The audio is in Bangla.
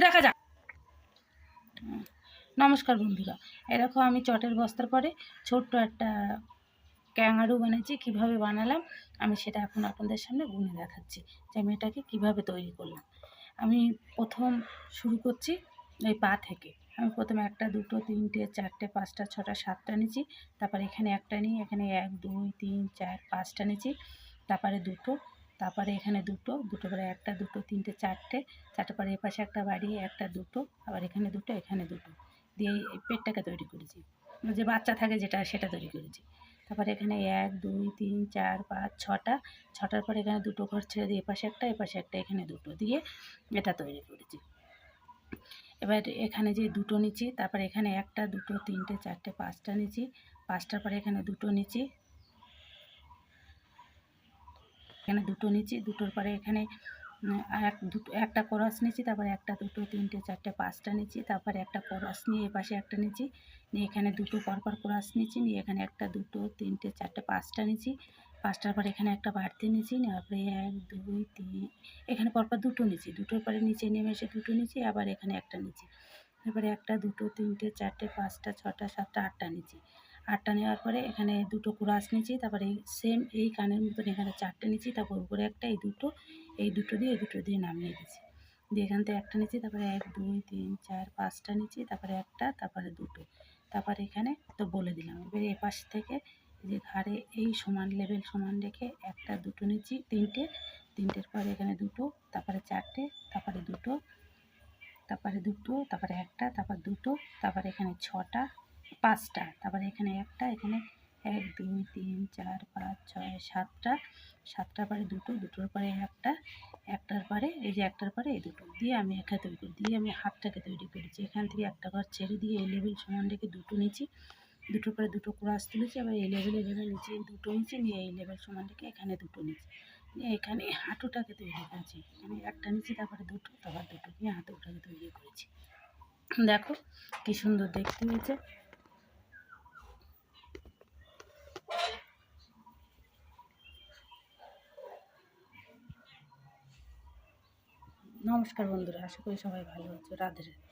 দেখা যাক। নমস্কার বন্ধুরা, এরকম আমি চটের বস্তার পরে ছোট্ট একটা ক্যাঙ্গারু বানাচ্ছি। কিভাবে বানালাম আমি সেটা এখন আপনাদের সামনে গুনে দেখাচ্ছি যে আমি এটাকে কীভাবে তৈরি করলাম। আমি প্রথম শুরু করছি এই পা থেকে। আমি প্রথমে 1 2 3 4 5 6 7টা নিয়েছি, তারপরে এখানে একটা নিই, এখানে 1 2 3 4 5টা নিয়েছি, তারপরে দুটো, তারপরে এখানে দুটো, দুটো পরে 1 2 3 4টে পরে এপাশে একটা বাড়িয়ে 1 2 আবার এখানে দুটো, এখানে দুটো দিয়ে এই পেটটাকে তৈরি করেছি, যে বাচ্চা থাকে যেটা সেটা তৈরি করেছি। তারপরে এখানে 1 2 3 4 5 6টার পরে এখানে দুটো ঘর ছেড়ে দিয়ে এপাশে একটা, এপাশে একটা, এখানে দুটো দিয়ে এটা তৈরি করেছি। এবার এখানে যে দুটো নিচ্ছি, তারপরে এখানে 1 2 3 4 5টা নিচ্ছি, 5টার পরে এখানে দুটো নিচ্ছি, এখানে দুটো নিচ্ছি, দুটোর পরে এখানে একটা ক্রস নিচ্ছি, তারপরে 1 2 3 4 5টা নিচ্ছি, তারপরে একটা ক্রস নিয়ে এপাশে একটা নিচ্ছি, নিয়ে এখানে দুটো পরপর ক্রস নিচ্ছি, নিয়ে এখানে 1 2 3 4 5টা নিচ্ছি, 5টার পরে এখানে একটা বাড়তি নিচ্ছি, নেওয়ার পরে 1 2 3 এখানে পরপর দুটো নিচ্ছি, দুটোর পরে নিচে নেমে এসে দুটো নিচ্ছি, আবার এখানে একটা নিচ্ছি, এবারে 1 2 3 4 5টা 6টা 7টা 8টা নিচ্ছি। 8টা নেওয়ার পরে এখানে দুটো ক্রস নিচ্ছি, তারপরে সেম এই কানের মতন এখানে 4টে নিচ্ছি, তারপর উপরে একটা, এই দুটো দিয়ে নামিয়ে দিচ্ছি, দিয়ে এখান থেকে একটা নিচ্ছি, তারপরে 1 2 3 4 5টা নিচ্ছি, তারপরে একটা, তারপরে দুটো, তারপরে এখানে তো বলে দিলাম। এবারে এপাশ থেকে যে ঘাড়ে এই সমান লেভেল সমান রেখে 1 2 নিচ্ছি, তিনটের পরে এখানে দুটো, তারপরে 4টে, তারপরে দুটো, তারপরে দুটো, তারপরে একটা, তারপর দুটো, তারপরে এখানে 6টা 5টা, তারপরে এখানে একটা, এখানে 1 2 3 4 5 6 7টার পরে দুটো, দুটোর পরে একটা, একটার পরে এই যে একটার পরে এই দুটো দিয়ে আমি একা তৈরি করি, দিয়ে আমি হাতটাকে তৈরি করেছি। এখান থেকে একটা ঘর ছেড়ে দিয়ে এই লেভেল সমান রেখে দুটো নিচ্ছি, দুটোর পরে দুটো ক্রস তুলেছি, আবার এই লেভেলে নিচে দুটো নিচ্ছি, নিয়ে এই লেভেল সমান রেখে এখানে দুটো নিচ্ছি, নিয়ে এখানে হাঁটুটাকে তৈরি করেছি। এখানে একটা নিচ্ছি, তারপরে দুটো, তারপর দুটো নিয়ে হাঁটুটাকে তৈরি করেছি। দেখো কি সুন্দর দেখতে হয়েছে। নমস্কার বন্ধুরা, আশা করি সবাই ভালো আছো। রাধে রাধে।